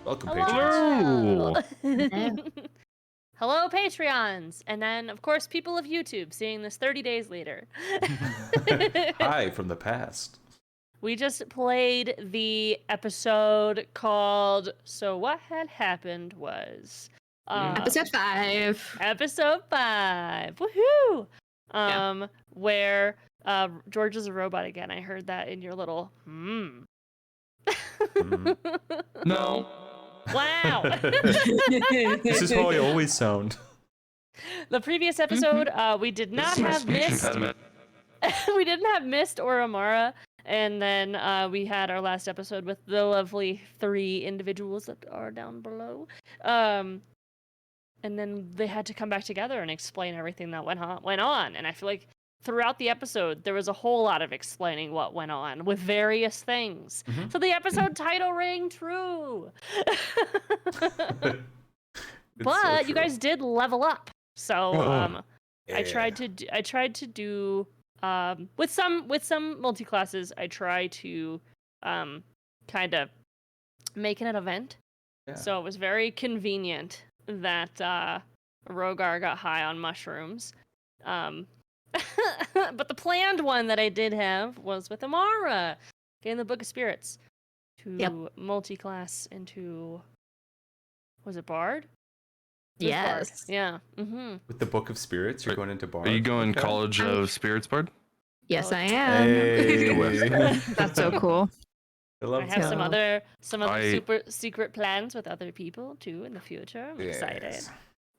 Welcome, Hello. patrons. Hello, Patreons. And then, of course, people of YouTube seeing this 30 days later. Hi from the past. We just played the episode called So What Had Happened Was... Episode 5. Episode 5. Woohoo! Where George is a robot again. I heard that in your little No. Wow. This is how I always sound. The previous episode, we did not have Mist. We didn't have Mist or Amara. And then we had our last episode with the lovely 3 individuals that are down below. And then they had to come back together and explain everything that went on. And I feel like throughout the episode, there was a whole lot of explaining what went on with various things. Mm-hmm. So the episode title rang true. But you guys did level up. So I tried to do with some multi-classes, I try to kind of make it an event. Yeah. So it was very convenient that Rogar got high on mushrooms. But the planned one that I did have was with Amara, getting the Book of Spirits to multi-class into, was it Bard? Yes. Bard. Yeah. Mm-hmm. With the Book of Spirits, you're going into Bard? Are you going College of Spirits Bard? Yes, I am. Hey. That's so cool. I have some other super secret plans with other people too in the future. I'm excited.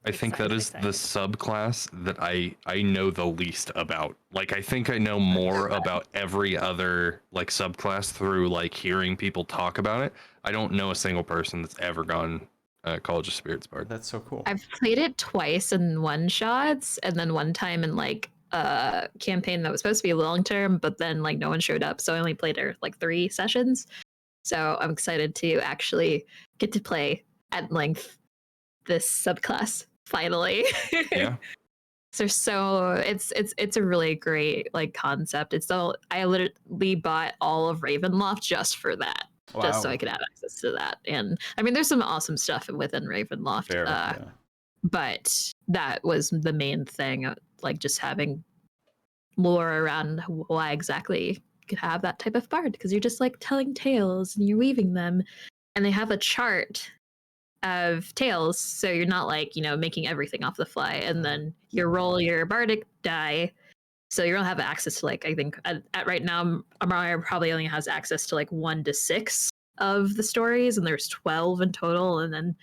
I think that is the subclass that I know the least about. Like, I think I know more about every other like subclass through like hearing people talk about it. I don't know a single person that's ever gone College of Spirits Bard. That's so cool. I've played it twice in one-shots, and then one time in like a campaign that was supposed to be long term, but then like no one showed up, so I only played it like 3 sessions. So I'm excited to actually get to play at length this subclass finally. Yeah. So it's a really great like concept. I literally bought all of Ravenloft just for that. Wow. Just so I could have access to that. And I mean, there's some awesome stuff within Ravenloft. Fair, but that was the main thing, like just having lore around why exactly you could have that type of bard, because you're just like telling tales and you're weaving them, and they have a chart of tales, so you're not like, making everything off the fly, and then you roll your bardic die, so you don't have access to like, I think at right now Amara probably only has access to like 1 to 6 of the stories, and there's 12 in total, and then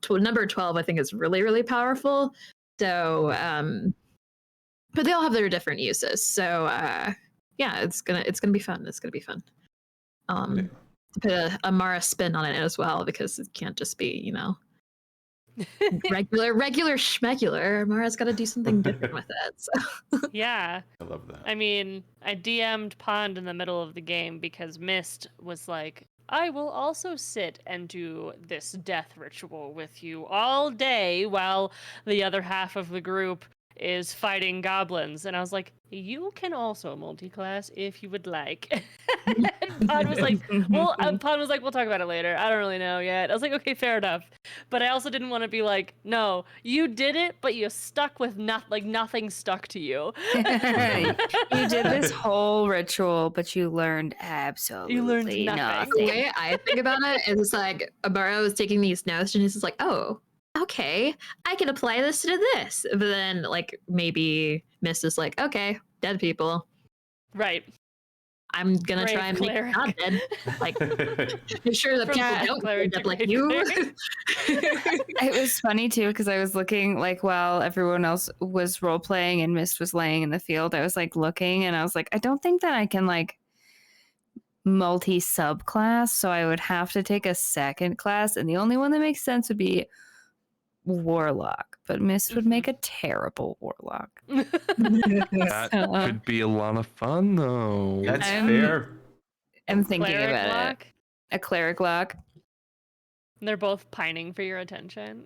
number 12 I think is really, really powerful. So but they all have their different uses, so yeah, it's gonna be fun. To put a Amara spin on it as well, because it can't just be regular schmegular. Amara's got to do something different with it. So. Yeah, I love that. I mean, I DM'd Pond in the middle of the game because Mist was like, I will also sit and do this death ritual with you all day while the other half of the group is fighting goblins. And I was like, you can also multi-class if you would like. And Pond was like, we'll talk about it later. I don't really know yet. I was like, okay, fair enough. But I also didn't want to be like, no, you did it, but you stuck with nothing stuck to you. You did this whole ritual, but you learned absolutely nothing. The way I think about it is it's like Amara was taking these notes and he's just like, oh, okay, I can apply this to this. But then, like, maybe Mist is like, okay, dead people. Right. I'm gonna try and make it not dead. Like, you're sure that people don't end up like you. It was funny too, because I was looking like while everyone else was role playing and Mist was laying in the field, I was like looking and I was like, I don't think that I can like multi subclass, so I would have to take a second class, and the only one that makes sense would be Warlock, but Mist would make a terrible Warlock. That could be a lot of fun, though. That's fair. I'm thinking Cleric about lock? a cleric lock. They're both pining for your attention.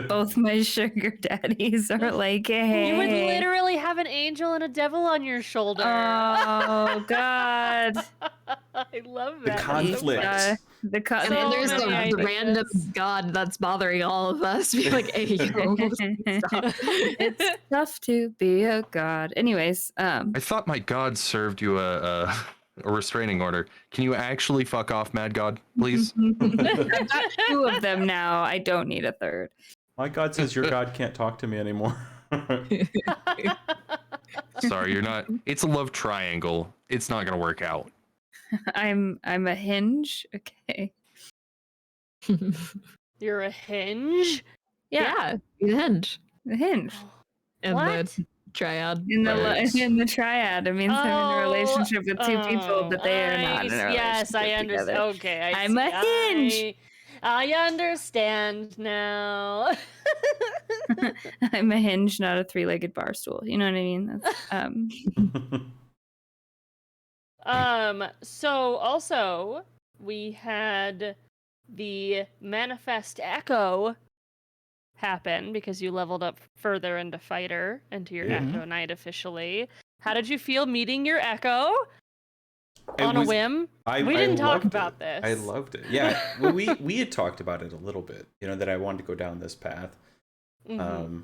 Both my sugar daddies are like, hey. You would literally have an angel and a devil on your shoulder. Oh, God. I love The that. That's so conflict. fun. The And So then there's many the random ideas. god that's bothering all of us. Be like, hey, yo, stop. It's tough to be a god. Anyways, I thought my god served you a restraining order. Can you actually fuck off, Mad God, please? I've got 2 of them now. I don't need a third. My God says your God can't talk to me anymore. Sorry, you're not. It's a love triangle. It's not gonna work out. I'm a hinge. Okay. You're a hinge? Yeah, the hinge a hinge. and What? the triad. In the Right. in the triad, it means I'm in a relationship with 2 people, but they are not in a relationship Yes, I understand. together. Okay, I'm a hinge. I understand now. I'm a hinge, not a 3-legged bar stool. You know what I mean? That's, So also we had the Manifest Echo happen because you leveled up further into Fighter, into your Mhm. Echo Knight officially. How did you feel meeting your Echo It on a was- whim? I We didn't talk loved about it. this. I loved it. Yeah, well, we had talked about it a little bit. You know that I wanted to go down this path. Mhm.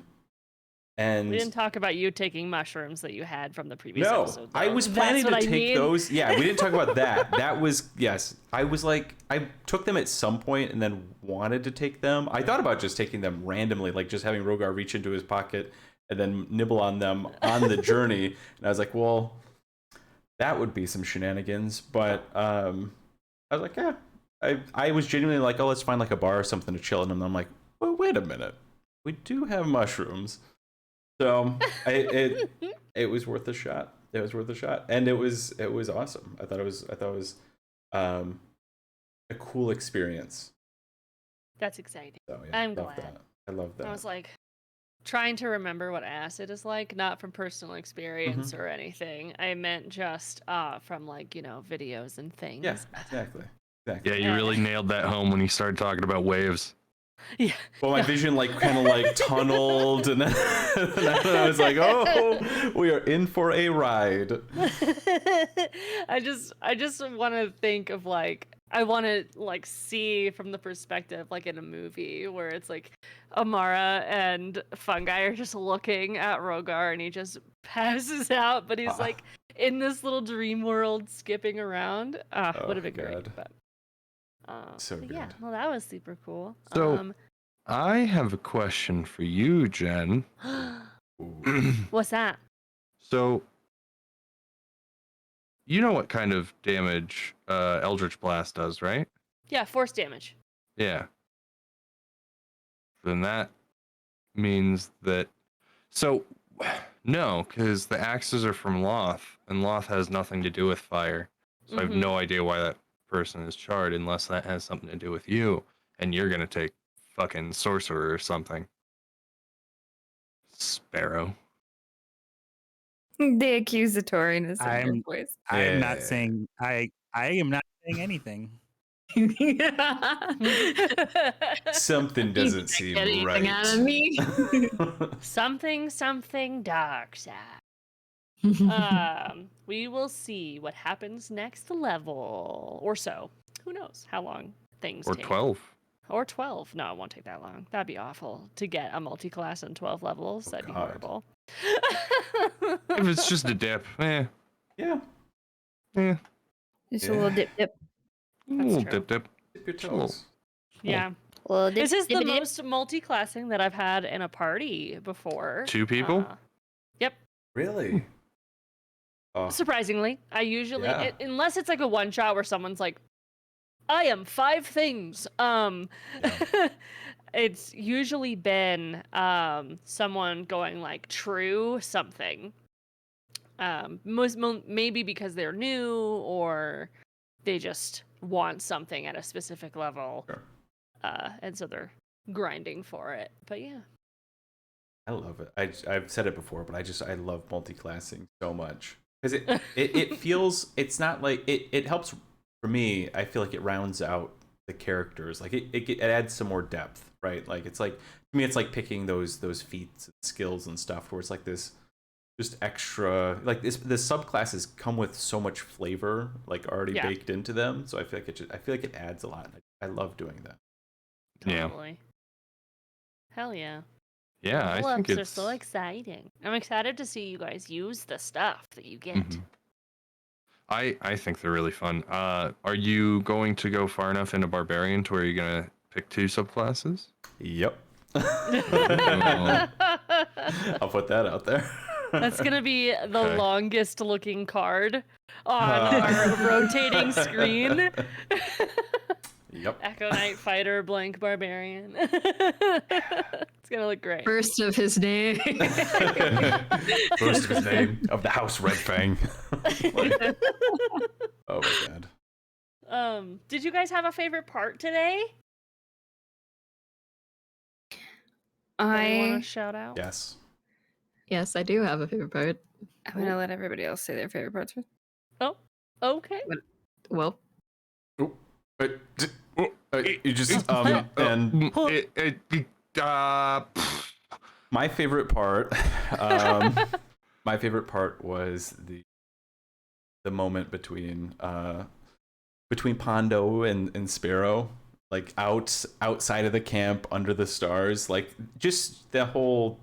And We didn't talk about you taking mushrooms that you had from the previous no, episode. I though. was That's planning what to I take mean. those. Yeah, we didn't talk about that. That was yes. I was like, I took them at some point and then wanted to take them. I thought about just taking them randomly, like just having Rogar reach into his pocket and then nibble on them on the journey. And I was like, well, that would be some shenanigans. But I was like, yeah. I was genuinely like, oh, let's find like a bar or something to chill in. And I'm like, well, wait a minute, we do have mushrooms. So it was worth a shot. It was worth a shot, and it was awesome. I thought it was a cool experience. That's exciting. So yeah, I'm love glad. that. I love that. I was like trying to remember what acid is like, not from personal experience or anything. I meant just from like, videos and things. Yeah, exactly. Yeah, you really nailed that home when you started talking about waves. Yeah. Well, my vision kind of tunneled, and then, and then I was like, "Oh, we are in for a ride." I just want to think of I want to see from the perspective in a movie where it's Amara and Fungi are just looking at Rogar and he just passes out, but he's in this little dream world skipping around. Would have been great. But So but good. yeah, well, that was super cool. So I have a question for you, Jen. What's that? So you know what kind of damage Eldritch Blast does, right? Yeah, force damage. Yeah. Then that means that. So, no, because the axes are from Loth, and Loth has nothing to do with fire. So I have no idea why that person is charred unless that has something to do with you, and you're gonna take fucking sorcerer or something. Sparrow. The accusatoriness in your voice. I am not saying I am not saying anything. Something doesn't seem right. Out of me. Something dark side. We will see what happens next level or so. Who knows how long things Or take. 12. Or 12. No, it won't take that long. That'd be awful to get a multi-class in 12 levels. That'd be horrible. If it's just a dip, Yeah. Just a little dip. A little true. dip. Dip your toes. Yeah. Well, This is the most multi-classing that I've had in a party before. 2 people? Yep. Really? Oh, Surprisingly, I usually Yeah. unless it's a one shot where someone's like, I am 5 things. It's usually been someone going true something. Maybe because they're new or they just want something at a specific level. Sure. And so they're grinding for it. But yeah. I love it. I've said it before, but I love multi-classing so much because it feels, it's not it helps for me. I feel like it rounds out the characters. It adds some more depth, right? To me, it's picking those feats and skills and stuff where it's this just extra, like the subclasses come with so much flavor, like already baked into them. So I feel like it adds a lot. I love doing that. Totally. Hell yeah. Yeah, I think Pull-ups it's are so exciting. I'm excited to see you guys use the stuff that you get. I think they're really fun. Are you going to go far enough into Barbarian to where you're gonna pick 2 subclasses? Yep. Oh. I'll put that out there. That's gonna be the Okay. longest looking card on our rotating screen. Yep. Echo Knight Fighter blank Barbarian. It's gonna look great. First of his name. First of his name of the House Red Fang. Oh my god. Did you guys have a favorite part today? I want to shout out? Yes. Yes, I do have a favorite part. I'm gonna let everybody else say their favorite parts first. Oh, okay. Well, You just and my favorite part was the moment between Pondo and Sparrow, like outside of the camp under the stars. Like just the whole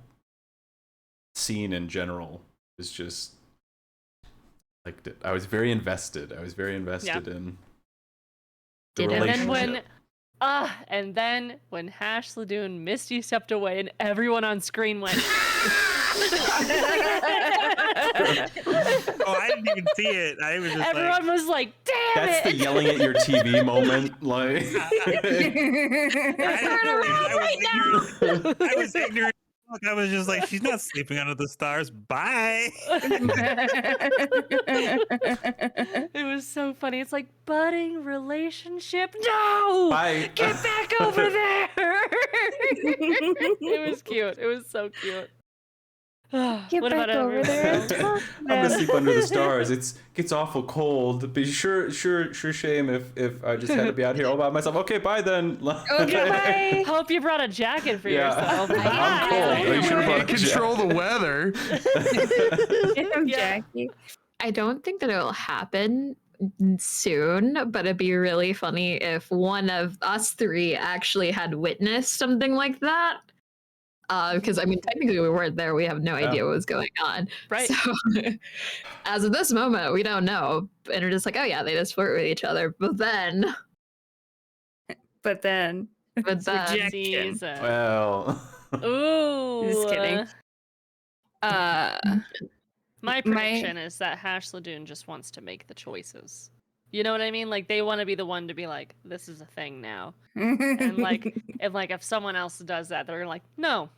scene in general was just like I was very invested in the Did relationship. And then when Hash Ladoon Misty stepped away and everyone on screen went. Oh, I didn't even see it. I was just Everyone was like, "Damn That's the it!" yelling at your TV moment. Like, I was ignorant. Look, I was just like, she's not sleeping under the stars. Bye. It was so funny. It's like budding relationship. No, Bye. get back over there. It was cute. It was so cute. Get What back about over there and everyone? talk to I'm gonna them. sleep under the stars. It gets awful cold. But sure shame if I just had to be out here all by myself. Okay, bye then. Okay, bye. Hope you brought a jacket for Yeah. yourself. I'm cold. Bye. You should've brought a Control the weather. Yeah. Jackie. I don't think that it will happen soon, but it'd be really funny if one of us 3 actually had witnessed something like that. Because I mean, technically we weren't there. We have no idea what was going on. Right. So, as of this moment, we don't know, and we're just like, oh yeah, they just flirt with each other. But then, Rejection. Well. Ooh. Just kidding. My prediction is that Hash Ladoon just wants to make the choices. You know what I mean? Like they want to be the one to be like, this is a thing now. And like if someone else does that, they're like, no.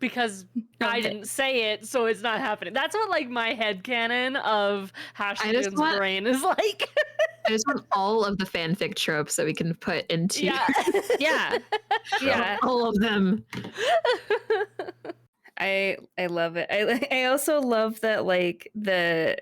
Because I didn't say it, so it's not happening. That's what like my headcanon of Hash Ladoon's brain is like. I just want all of the fanfic tropes that we can put into Yeah. all of them. I love it. I also love that like the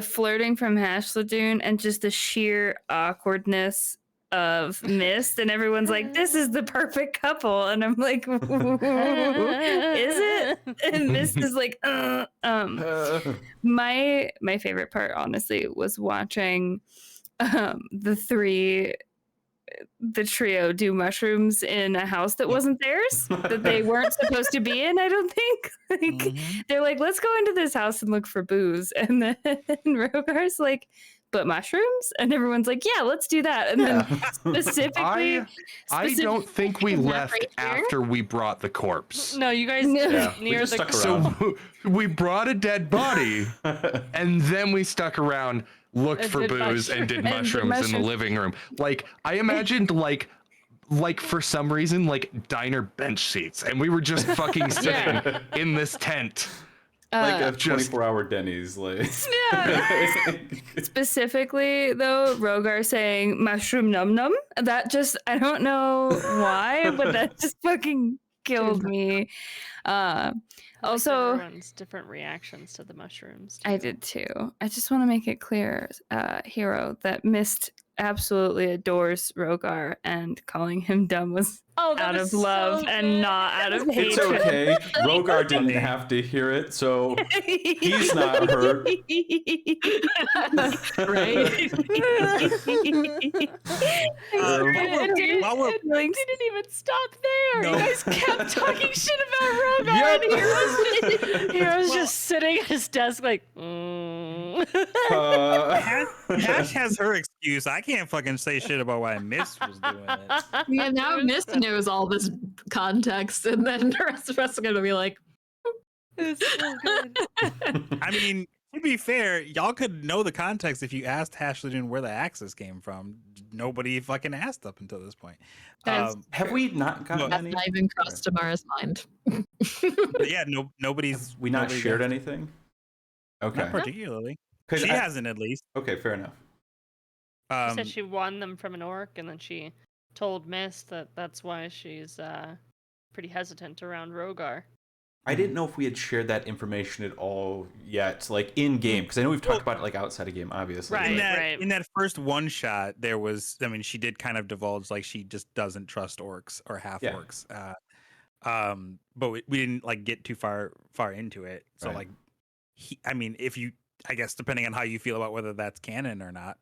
flirting from Hash Ladoon and just the sheer awkwardness of Mist, and everyone's like, this is the perfect couple, and I'm like, is it? And Mist is like, my favorite part honestly was watching the trio do mushrooms in a house that wasn't theirs, that they weren't supposed to be in, I don't think. Like, they're like, let's go into this house and look for booze. And then Rogar's like, but mushrooms? And everyone's like, yeah, let's do that. And then specifically... I don't think we left right here? after we brought the corpse. No, you guys Yeah, we near just the stuck around. So we brought a dead body, and then we stuck around, looked And for did booze, and did mushrooms. mushrooms in the living room. Like, I imagined, like for some reason, like diner bench seats, and we were just fucking sitting in this tent. Like a just 24-hour Denny's, like. Specifically, though, Rogar saying mushroom num num, that just, I don't know why, but that just fucking killed me. Also, everyone's different reactions to the mushrooms. I did too. I just want to make it clear, Hero, that Mist absolutely adores Rogar, and calling him dumb was that out was of love so and good. not out of It's hatred. okay. Rogar didn't have to hear it, so he's not hurt. Right? It didn't, while we're- it didn't even stop there. No. You guys kept talking shit about Rogar, Yep. and Hero's just sitting at his desk like, Hash has her excuse. I can't fucking say shit about why Mist was doing it. Yeah, now It was Mist knows all this context, and then the rest of us are gonna be like, It's so good. I mean, to be fair, y'all could know the context if you asked Hashley where the axis came from. Nobody fucking asked up until this point. That's Have we not gotten that's any? not even crossed Tamara's mind. But yeah, nobody's. We not nobody shared got- anything? Okay. Not particularly. 'Cause She I- hasn't, at least. Okay, fair enough. She said she won them from an orc, and then she told Mist that that's why she's pretty hesitant around Rogar. I didn't know if we had shared that information at all yet, like in game, because I know we've talked about it like outside of game, obviously. Right. in that first one shot, there was. I mean, she did kind of divulge like she just doesn't trust orcs or half orcs. But we didn't like get too far into it. So Right. like, I mean, if you, I guess depending on how you feel about whether that's canon or not,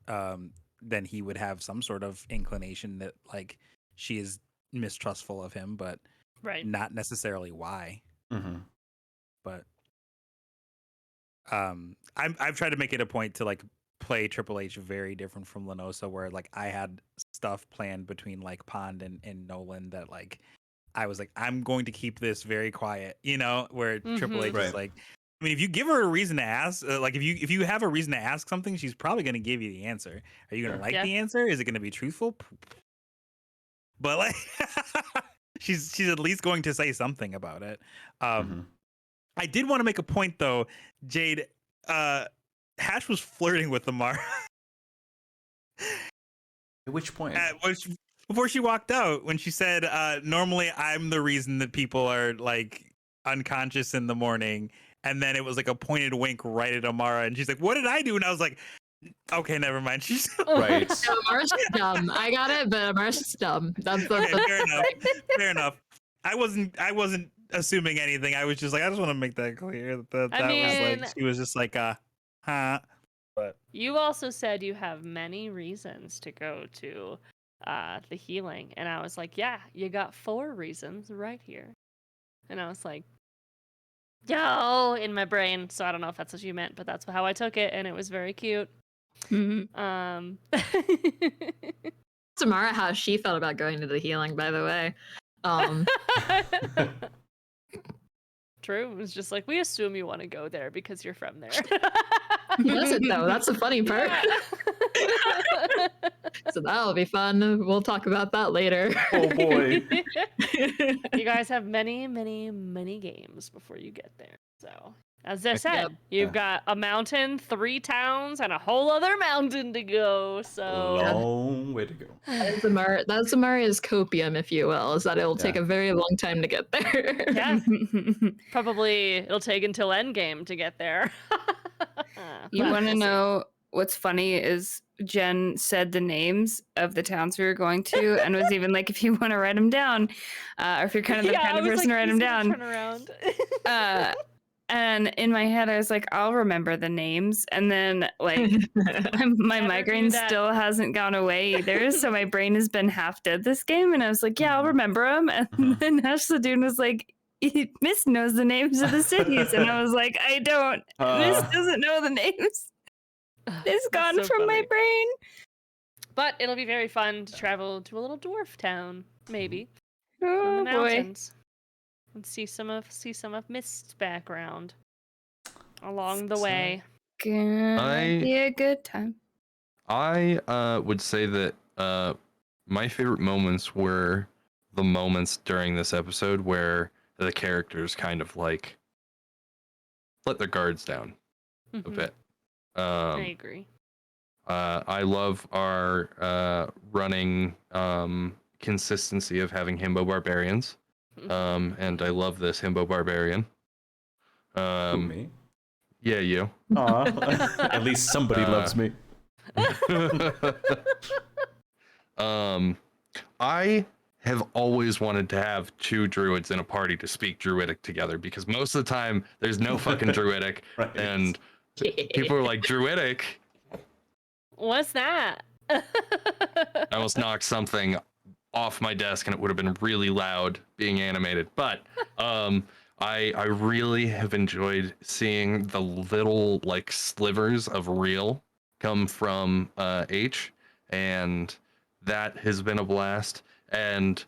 then he would have some sort of inclination that like she is mistrustful of him, but Right. not necessarily why. Mm-hmm. But I've tried to make it a point to like play Triple H very different from Lenosa, where like I had stuff planned between like Pond and Nolan that like I was like, I'm going to keep this very quiet, you know, where Triple H Right. is like, I mean, if you give her a reason to ask, like if you have a reason to ask something, she's probably going to give you the answer. Are you going to Sure. like Yeah. the answer? Is it going to be truthful? But like she's at least going to say something about it. Mhm. I did want to make a point though, Jade. Hash was flirting with Amara At which point? before she walked out, when she said, "Normally, I'm the reason that people are like unconscious in the morning," and then it was like a pointed wink right at Amara, and she's like, "What did I do?" And I was like, "Okay, never mind." She's Right. No, Amara's just dumb. I got it, but Amara's just dumb. That's okay, fair enough. Fair enough. I wasn't assuming anything. I was just like, I just want to make that clear that I was mean- like she was just like, huh. But You also said you have many reasons to go to the healing, and I was like, yeah, you got 4 reasons right here. And I was like, yo, in my brain. So I don't know if that's what you meant, but that's how I took it, and it was very cute. Mhm. Tamara, how she felt about going to the healing, by the way. True. It was just like, we assume you want to go there because you're from there. He doesn't though. That's the funny part. So that'll be fun. We'll talk about that later. Oh boy. You guys have many, many, many games before you get there. So, as I said, Yep. you've got a mountain, 3 towns, and a whole other mountain to go. So, Long way to go. That's Amaria's copium, if you will, is that it'll take Yeah. a very long time to get there. yeah, probably it'll take until endgame to get there. You But want to we'll see. know what's funny is Jen said the names of the towns we were going to, and was even like, if you want to write them down, or if you're kind of the Yeah, kind I of was person like, to write "He's them gonna down. Turn around. And in my head, I was like, I'll remember the names, and then like my Never migraine do that. still hasn't gone away either, so my brain has been half dead this game, and I was like, yeah, I'll remember them, and then Ash the Dune was like, Miss knows the names of the cities, and I was like, I don't. Miss doesn't know the names. It's That's gone so from my funny. brain. But it'll be very fun to travel to a little dwarf town, maybe, in Oh the boy. mountains, and see some of Mist's background along the So- way. Gonna be a good time. I would say that my favorite moments were the moments during this episode where the characters kind of like let their guards down a Mhm. bit. I agree. I love our running consistency of having himbo barbarians. And I love this himbo barbarian. Who, me? Yeah, you. Aw. At least somebody loves me. I have always wanted to have two druids in a party to speak druidic together, because most of the time there's no fucking druidic, Right. and people are like, druidic? What's that? I almost knocked something off my desk and it would have been really loud being animated. But I really have enjoyed seeing the little like slivers of real come from H, and that has been a blast. And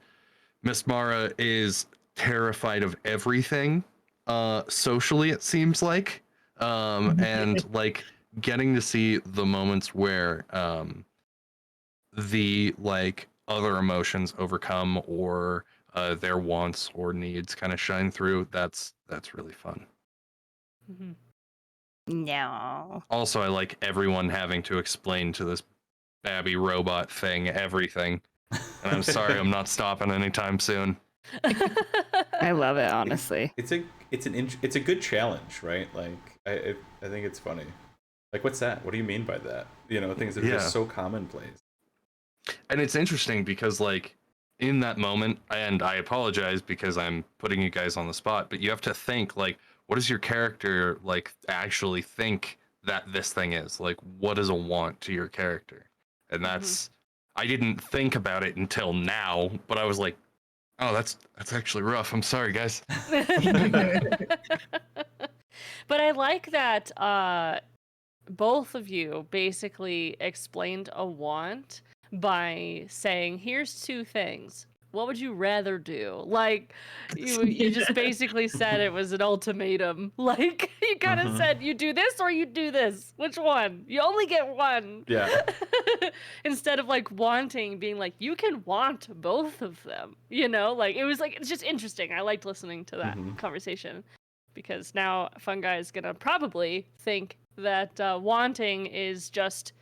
Miss Mara is terrified of everything, socially, it seems like. And like getting to see the moments where the like other emotions overcome, or their wants or needs kind of shine through, that's really fun. Mhm. No. Also, I like everyone having to explain to this babby robot thing everything. And I'm sorry, I'm not stopping anytime soon. I love it, honestly. It's a good challenge, right? Like I think it's funny. Like, what's that? What do you mean by that? You know, things that are just so commonplace. And it's interesting because like in that moment, and I apologize because I'm putting you guys on the spot, but you have to think like, what does your character like actually think that this thing is? Like, what is a want to your character? And that's I didn't think about it until now, but I was like, oh, that's actually rough. I'm sorry, guys. But I like that both of you basically explained a want by saying, here's two things. What would you rather do? Like, you just basically said it was an ultimatum. Like, you kind of said, you do this or you do this. Which one? You only get one. Yeah. Instead of like wanting, being like, you can want both of them. You know, like it was like, it's just interesting. I liked listening to that conversation, because now Fungi is gonna probably think that wanting is just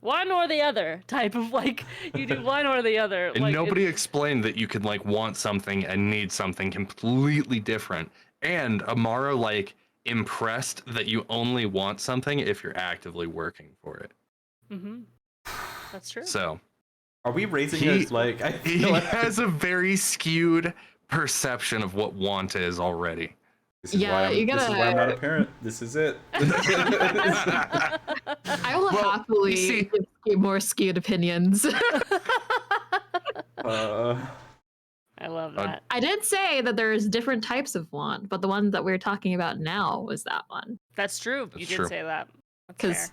one or the other type of like, you do one or the other. And like, nobody explained that you could like want something and need something completely different. And Amara like impressed that you only want something if you're actively working for it. That's true. So Are we raising it like I he feel like has a very skewed perception of what want is already. this is why I'm not a parent. This is it. I will happily give more skewed opinions. I love that. I did say that there's different types of want, but the one that we're talking about now was that one. That's true. You did say that. Because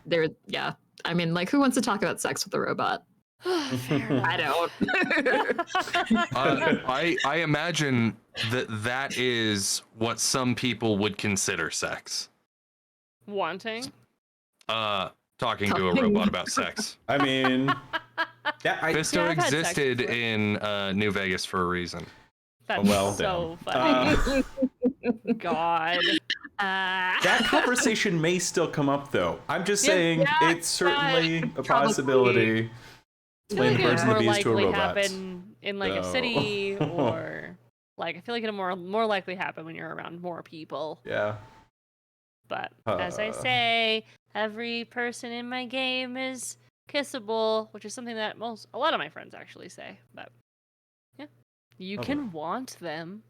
I mean, like, who wants to talk about sex with a robot? I don't. I imagine that is what some people would consider sex. Wanting? Talking to a robot about sex. I mean, Fisto I've had sex existed before. in New Vegas for a reason. That's well, so funny. God. that conversation may still come up, though. I'm just saying it's certainly a probably. possibility. I feel like Playing Birds it and the more Bees to a likely robot. happen in like a city, or like I feel like it'll more likely happen when you're around more people. Yeah. But as I say, every person in my game is kissable, which is something that a lot of my friends actually say. But yeah, you can want them.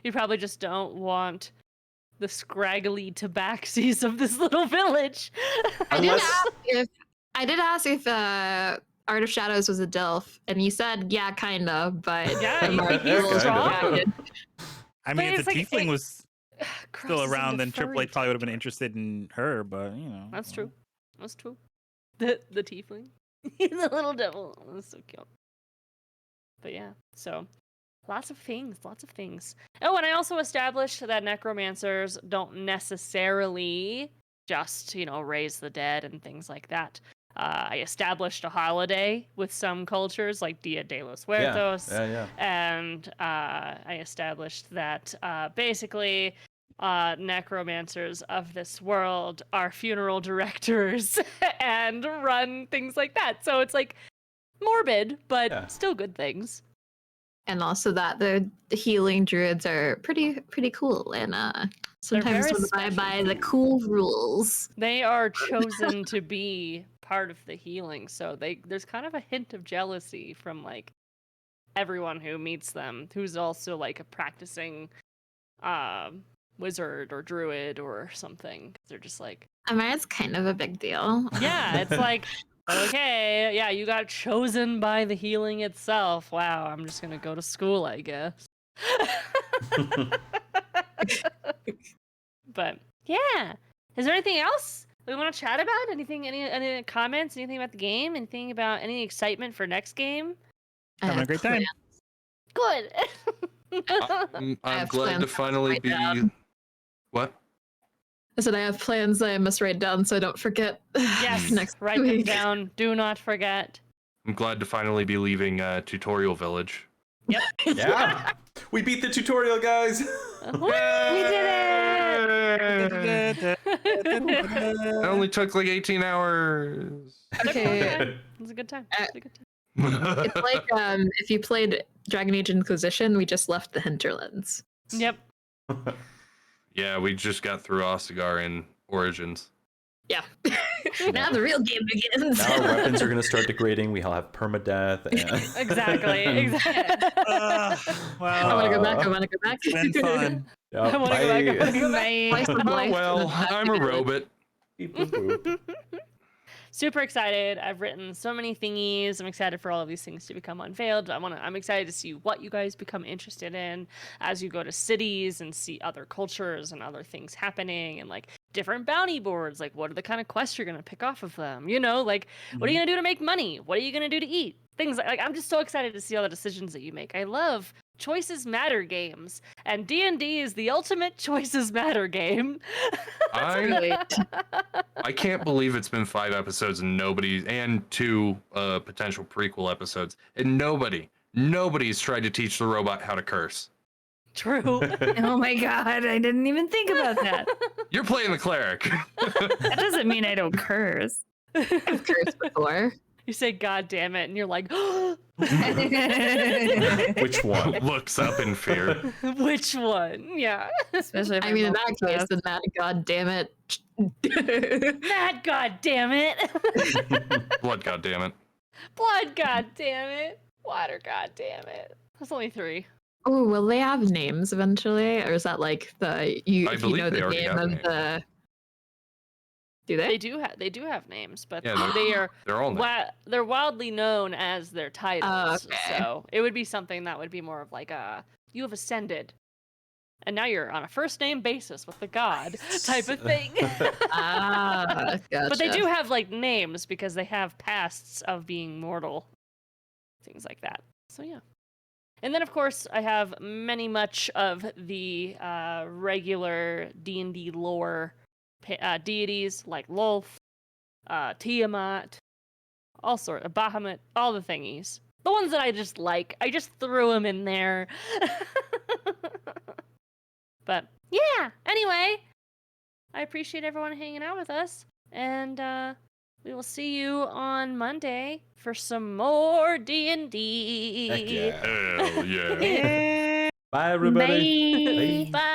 You probably just don't want the scraggly tabaxis of this little village. I did ask if Art of Shadows was a Delph, and you said yeah, kinda, but Yeah, he's strong. I mean, But if it's the like, tiefling was still crosses around, into then Triple furry H probably would have been interested in her, but you know. That's true. That's true. The tiefling. The little devil. That's so cute. But yeah, so lots of things. Oh, and I also established that necromancers don't necessarily just, raise the dead and things like that. I established a holiday with some cultures, like Dia de los Muertos. Yeah. And I established that basically necromancers of this world are funeral directors and run things like that. So it's like morbid, but still good things. And also that the healing druids are pretty cool, and Sometimes very when I special by the people. cool rules. They are chosen to be part of the healing, so there's kind of a hint of jealousy from like everyone who meets them, who's also like a practicing wizard or druid or something. They're just like, I mean, it's kind of a big deal. yeah, it's like, okay, yeah, you got chosen by the healing itself. Wow, I'm just gonna go to school, I guess. But yeah, is there anything else we want to chat about? Anything? Any comments? Anything about the game? Anything about any excitement for next game? I Having a have great time. plans. Good. I I'm have glad to plans finally right be. down. What? I said I have plans I must write down so I don't forget. Yes, next write them week. down. Do not forget. I'm glad to finally be leaving Tutorial Village. Yep. Yeah. We beat the tutorial, guys. Woo, we did it. It only took like 18 hours. Okay. It was a good time. It was a good time. It's like if you played Dragon Age Inquisition, we just left the hinterlands. Yep. Yeah, we just got through Ostagar in Origins. Yeah. Now the real game begins. Now our weapons are going to start degrading. We all have permadeath. And... Exactly. Exactly. I Wow. want to go back. I want to go back. It's been fun. Yep, I want to go back. I want to go back. Slice of Bye. life Well, and then back I'm a together. robot. Beep, boop, boop. Super excited. I've written so many thingies. I'm excited for all of these things to become unveiled. I'm excited to see what you guys become interested in as you go to cities and see other cultures and other things happening and like different bounty boards. Like, what are the kind of quests you're going to pick off of them? You know, like, what are you going to do to make money? What are you going to do to eat? Things like I'm just so excited to see all the decisions that you make. I love choices matter games, and D&D is the ultimate choices matter game. Really. I can't believe it's been 5 episodes and and 2 potential prequel episodes, and nobody's tried to teach the robot how to curse. True. Oh my god, I didn't even think about that. You're playing the cleric. That doesn't mean I don't curse. I've cursed before. You say "God damn it," and you're like, Which one? Looks up in fear. "Which one?" Yeah. Especially if I mean, in I'm that case, then mad god damn it. Mad God damn it. Blood, goddammit. Blood God damn it. Water God damn it. That's only 3. Oh, will they have names eventually, or is that like the you? I If you believe know they the already name have of names. the. Do they? They do have names, but Yeah, they are They're all named. they're wildly known as their titles. okay. So it would be something that would be more of like you have ascended, and now you're on a first name basis with the god type of thing. Ah, gotcha. But they do have like names because they have pasts of being mortal, things like that. So yeah. And then of course I have much of the regular D&D lore deities like Lolth, Tiamat, all sort of Bahamut, all the thingies. The ones that I just like. I just threw them in there. But yeah, anyway, I appreciate everyone hanging out with us, and we will see you on Monday for some more D&D. Heck yeah. Hell yeah. Bye, everybody. Bye. Bye.